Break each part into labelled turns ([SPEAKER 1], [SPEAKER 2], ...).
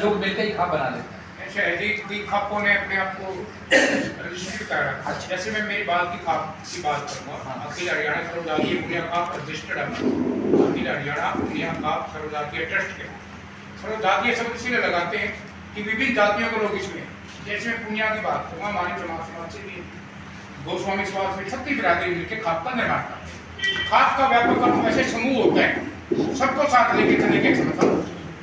[SPEAKER 1] लोग मिलकर ही खाप बना लेते हैं।
[SPEAKER 2] ऐसे है जी कि खापों ने अपने आप को रजिस्टर्ड कर रखा है। जैसे मैं मेरी बाल की खाप की बात करूँगा, अखिल हरियाणा सर्वजातीय पुनिया खाप रजिस्टर्ड है, अखिल हरियाणा पुनिया खाप सर्वजातीय ट्रस्ट के। सर्वजातीय शब्द इसीलिए लगाते हैं कि विभिन्न जातियों के लोग इसमें, जैसे मैं पुनिया की बात करूँगा, हमारी समाज से भी गोस्वामी समाज में 36 बिरादरी मिलकर खाप का निर्माण करते हैं। खाप का व्यापक अर्थ वैसे समूह होता है, सबको साथ लेके चलने के मतलब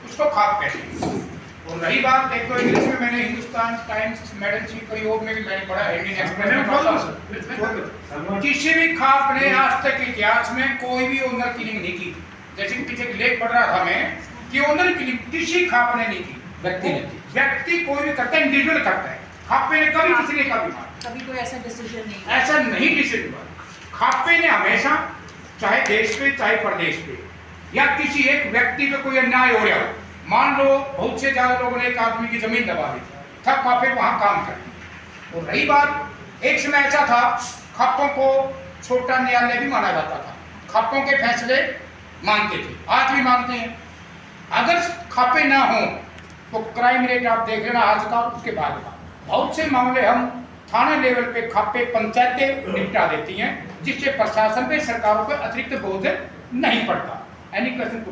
[SPEAKER 2] उसको खाप कहते हैं। और रही बात, एक तो इंग्लिश में मैंने हिंदुस्तान टाइम्स मैगजीन कई और में भी मैंने पढ़ा है, इंडियन एक्सप्रेस में पढ़ा, किसी भी खाप ने आज तक इतिहास में कोई भी ओनर किलिंग नहीं की। जैसे कि पीछे लेख पढ़ रहा था मैं कि ओनर किलिंग किसी खाप ने नहीं की, व्यक्ति कोई भी करता है, इंडिविजुअल करता है। खापे ने कभी किसी ने कभी
[SPEAKER 3] कोई ऐसा डिसीजन नहीं,
[SPEAKER 2] ऐसा नहीं डिसीजन हुआ। खापे ने हमेशा, चाहे देश पे चाहे प्रदेश पे या किसी एक व्यक्ति पे कोई अन्याय हो रहा हो, मान लो बहुत से ज्यादा लोगों ने एक आदमी की जमीन दबा दी, तब खापे वहां काम करते। और रही बात, एक समय ऐसा था खापों को छोटा न्यायालय भी माना जाता था, खापों के फैसले मानते थे, आज भी मानते हैं। अगर खापे ना हो तो क्राइम रेट आप देख लेना आज का उसके बाद का। बहुत से मामले हम थाना लेवल पे खापे पंचायतें निपटा देती हैं, जिससे प्रशासन पे सरकारों पे अतिरिक्त बोझ नहीं पड़ता। एनी क्वेश्चन को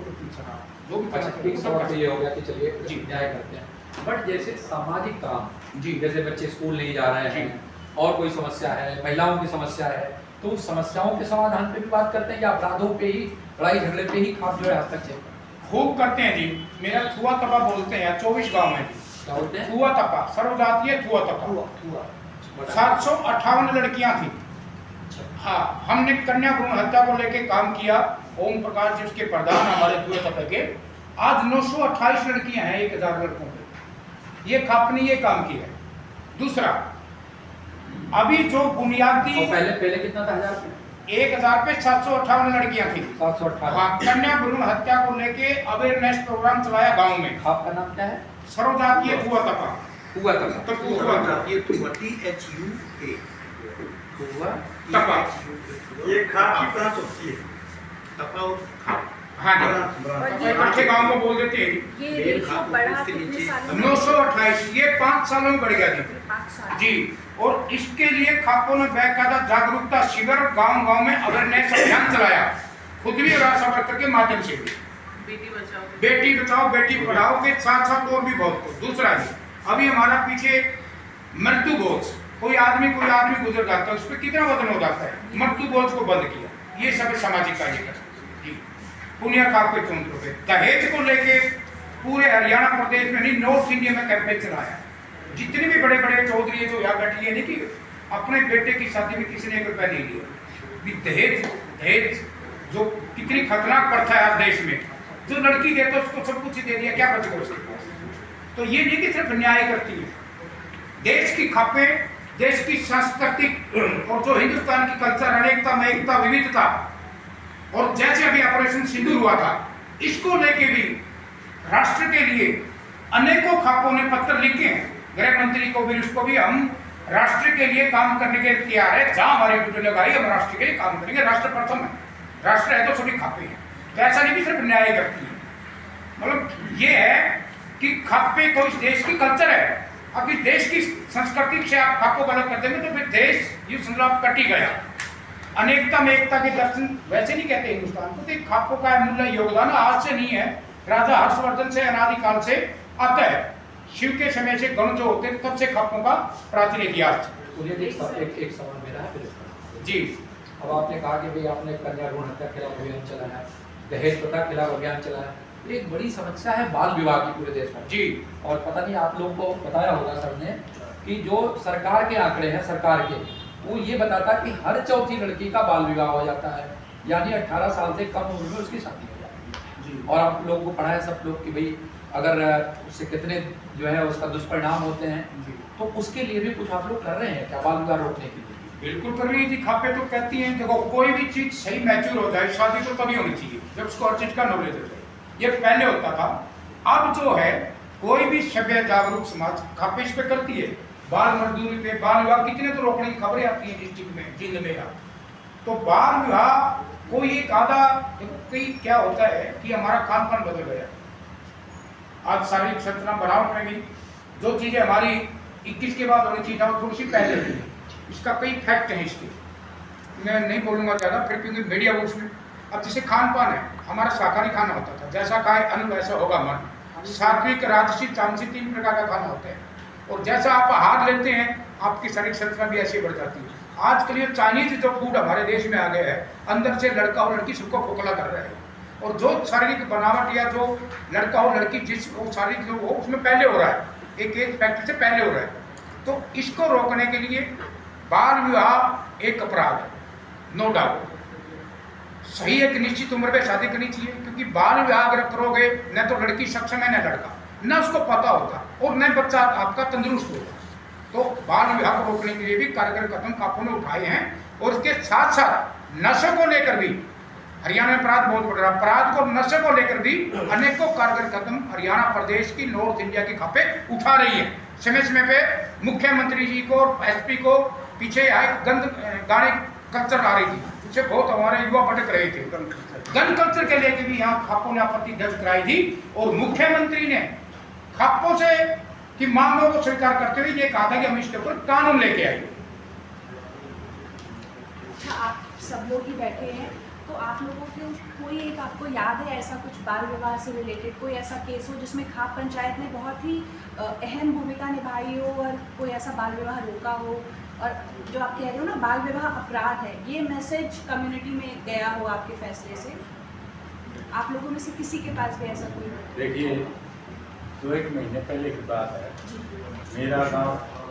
[SPEAKER 2] जो भी
[SPEAKER 1] अच्छा, ये हो गया कि चलिए न्याय करते हैं, बट जैसे सामाजिक काम
[SPEAKER 2] जी,
[SPEAKER 1] जैसे बच्चे स्कूल नहीं जा रहे हैं और कोई समस्या है, महिलाओं की समस्या है, तो उस समस्याओं के समाधान पे भी बात करते हैं या अपराधों पे ही, लड़ाई झगड़े पे ही खाप जो है हस्तक्षेप
[SPEAKER 2] खूब करते हैं जी। मेरा थुआ तपा बोलते हैं, 24 गांव में
[SPEAKER 1] क्या बोलते हैं?
[SPEAKER 2] थुआ तपा, सर्वजातीय थुआ तपा। 758 लड़कियां थी। हाँ, हमने कन्या भ्रूण हत्या को लेके काम किया। ओम प्रकाश जी उसके प्रधान हमारे थुआ तपा के। आज 928 लड़कियां हैं 1000 लड़कों पे। ये खाप ने ये काम किया है। दूसरा, अभी जो बुनियादी
[SPEAKER 1] पहले कितना था?
[SPEAKER 2] 1000 पे 758 लड़कियां थी।
[SPEAKER 1] 758।
[SPEAKER 2] हाँ, कन्या भ्रूण हत्या को लेके अवेयरनेस प्रोग्राम चलाया गांव में।
[SPEAKER 1] आपका नाम क्या है?
[SPEAKER 2] सर्वजातीय थुआ तपा।
[SPEAKER 1] हुआ तक
[SPEAKER 4] सर्वजातीय THUA
[SPEAKER 1] हुआ
[SPEAKER 2] तपा।
[SPEAKER 4] ये खाप की ब्रांच होती है, तपा और खाप।
[SPEAKER 2] हाँ जी, इकट्ठे गांव को बोल देते हैं।
[SPEAKER 3] ये रेशो बढ़ा कितने सालों में?
[SPEAKER 2] 928, ये 5 सालों में बढ़ गया जी।
[SPEAKER 3] 5 साल
[SPEAKER 2] जी, और इसके लिए खापों ने बाकायदा जागरूकता शिविर गांव-गांव में अवेयरनेस अभियान चलाया, खुद भी और आशा वर्कर के माध्यम से भी। बेटी बचाओ बेटी पढ़ाओ के साथ साथ और भी बहुत कुछ। दूसरा जी, अभी हमारा पीछे मृत्यु बोझ, कोई आदमी गुजर जाता है, उस पर कितना वजन हो जाता है, मृत्यु बोझ को बंद किया। ये सब सामाजिक कार्य जी। पुनिया खाप के चुन रुपए दहेज को लेके पूरे हरियाणा प्रदेश में नहीं, नॉर्थ इंडिया में कैंपेन चलाया। जितने भी बड़े बड़े चौधरी है जो यहाँ बैठी है, नहीं कि अपने बेटे की शादी में किसी ने 1 रुपया नहीं लिया। दहेज जो कितनी खतरनाक प्रथा है आज देश में, जो लड़की देता है उसको सब कुछ ही दे दिया, क्या बचेगा उसके पास। तो ये नहीं कि सिर्फ न्याय करती है, देश की खापे, देश की सांस्कृतिक और जो हिंदुस्तान की कल्चर, अनेकता में एकता, विविधता, और जैसे अभी ऑपरेशन सिंदूर हुआ था, इसको लेके भी राष्ट्र के लिए अनेकों खापों ने पत्र लिखे हैं। गृह मंत्री को भी, उसको भी हम राष्ट्र के लिए काम करने के लिए तैयार है। जहां हमारे ड्यूटी लगाई हम राष्ट्र के लिए काम करेंगे। राष्ट्र प्रथम है, राष्ट्र है तो सभी खापे हैं। तो ऐसा नहीं कि सिर्फ न्याय करती है, मतलब ये है कि खापे को इस देश की कल्चर है। अभी देश की संस्कृति से आप खापों को अलग कर देंगे तो फिर देश ये समझो आप कट ही गया। अनेकता में एकता के दर्शन वैसे नहीं कहते हिंदुस्तान को, तो खापों का अमूल्य योगदान आज से नहीं है, राजा हर्षवर्धन से अनादिकाल से आता है। शिव के समय से गण जो होते हैं तब से खापों का प्राचीन इतिहास।
[SPEAKER 1] एक सवाल मेरा है फिर
[SPEAKER 2] जी।
[SPEAKER 1] अब आपने कहा कि भाई आपने कन्या भ्रूण हत्या के खिलाफ अभियान चलाया, दहेज प्रथा के खिलाफ अभियान चलाया, एक बड़ी समस्या है बाल विवाह की पूरे देश में
[SPEAKER 2] जी।
[SPEAKER 1] और पता नहीं आप लोगों को बताया होगा सर ने कि जो सरकार के आंकड़े हैं सरकार के, वो ये बताता कि हर चौथी लड़की का बाल विवाह हो जाता है, यानी 18 साल से कम उम्र में उसकी शादी हो जाती है। और आप लोगों को पढ़ा है सब लोग कि भाई अगर उससे कितने जो है उसका दुष्परिणाम होते हैं, तो उसके लिए भी कुछ आप लोग कर रहे हैं क्या बाल विवाह रोकने के लिए?
[SPEAKER 2] बिल्कुल कर रही है जी। खापे तो कहती हैं देखो, कोई भी चीज सही मैच्योर हो जाए, शादी तो तभी होनी चाहिए जब उसको हर चीज का नॉलेज हो जाए। ये पहले होता था, अब जो है कोई भी सभ्य जागरूक समाज खापे इस पे करती है। बाल मजदूरी पे, बाल विवाह कितने तो रोकने की खबरें आती हैं डिस्ट्रिक्ट में, जिले में। तो बाल विवाह कोई एक आधा, कई क्या होता है कि हमारा खान पान बदल गया। आज शारीरिक संतुलन बढ़ाव पड़ेगी। जो चीज़ें हमारी 21 के बाद होनी चाहिए वो थोड़ी सी पहले हुई है। इसका कई फैक्ट हैं इसके, मैं नहीं बोलूँगा ज़्यादा फिर, क्योंकि मीडिया वो उसमें। अब जैसे खान पान है, हमारा शाकाहारी खाना होता था, जैसा खाए अन्न वैसा होगा मन। सात्विक, राजसिक, तामसिक 3 प्रकार का खाना होता है, और जैसा आप आहार लेते हैं आपकी शारीरिक संरचना भी ऐसी बढ़ जाती है। आज के लिए चाइनीज जो फूड हमारे देश में आ गया है, अंदर से लड़का और लड़की सबको खोखला कर रहे हैं, और जो शारीरिक बनावट या जो लड़का और लड़की जिस वो शारीरिक जो वो उसमें पहले हो रहा है, एक एज फैक्टर से पहले हो रहा है। तो इसको रोकने के लिए बाल विवाह एक अपराध है, नो डाउट। सही एक निश्चित उम्र में शादी करनी चाहिए, क्योंकि बाल विवाह अगर करोगे न तो लड़की सक्षम है न लड़का, न उसको पता होता और न बच्चा आपका तंदुरुस्त होगा। तो बाल विवाह को रोकने के लिए भी कारगर कदम काफों ने उठाए हैं, और इसके साथ साथ नशे को लेकर भी हरियाणा में अपराध बहुत बढ़ रहा है। अपराध को नशे को लेकर भी अनेकों कारगर कदम हरियाणा प्रदेश की नॉर्थ इंडिया की खापे उठा रही है। समय समय पे मुख्यमंत्री जी को और एसपी को पीछे गाने कल्चर आ रही थी, उससे बहुत हमारे युवा भटक रहे थे। गन कल्चर के लेके भी यहाँ खापों ने आपत्ति दर्ज कराई थी, और मुख्यमंत्री ने खापों से की मांगों को स्वीकार करते हुए ये कहा था कि हम इसके ऊपर कानून लेके आए।
[SPEAKER 3] अच्छा, आप सब लोग ही बैठे हैं, तो आप लोगों को कोई एक आपको याद है ऐसा कुछ बाल विवाह से रिलेटेड कोई ऐसा केस हो जिसमें खाप पंचायत ने बहुत ही अहम भूमिका निभाई हो और कोई ऐसा बाल विवाह रोका हो? और जो आप कह रहे हो ना बाल विवाह अपराध है, ये मैसेज कम्युनिटी में गया हो आपके फैसले से? आप लोगों में से किसी के पास भी ऐसा कोई?
[SPEAKER 5] देखिए, 2-1 महीने पहले की बात है, मेरा गांव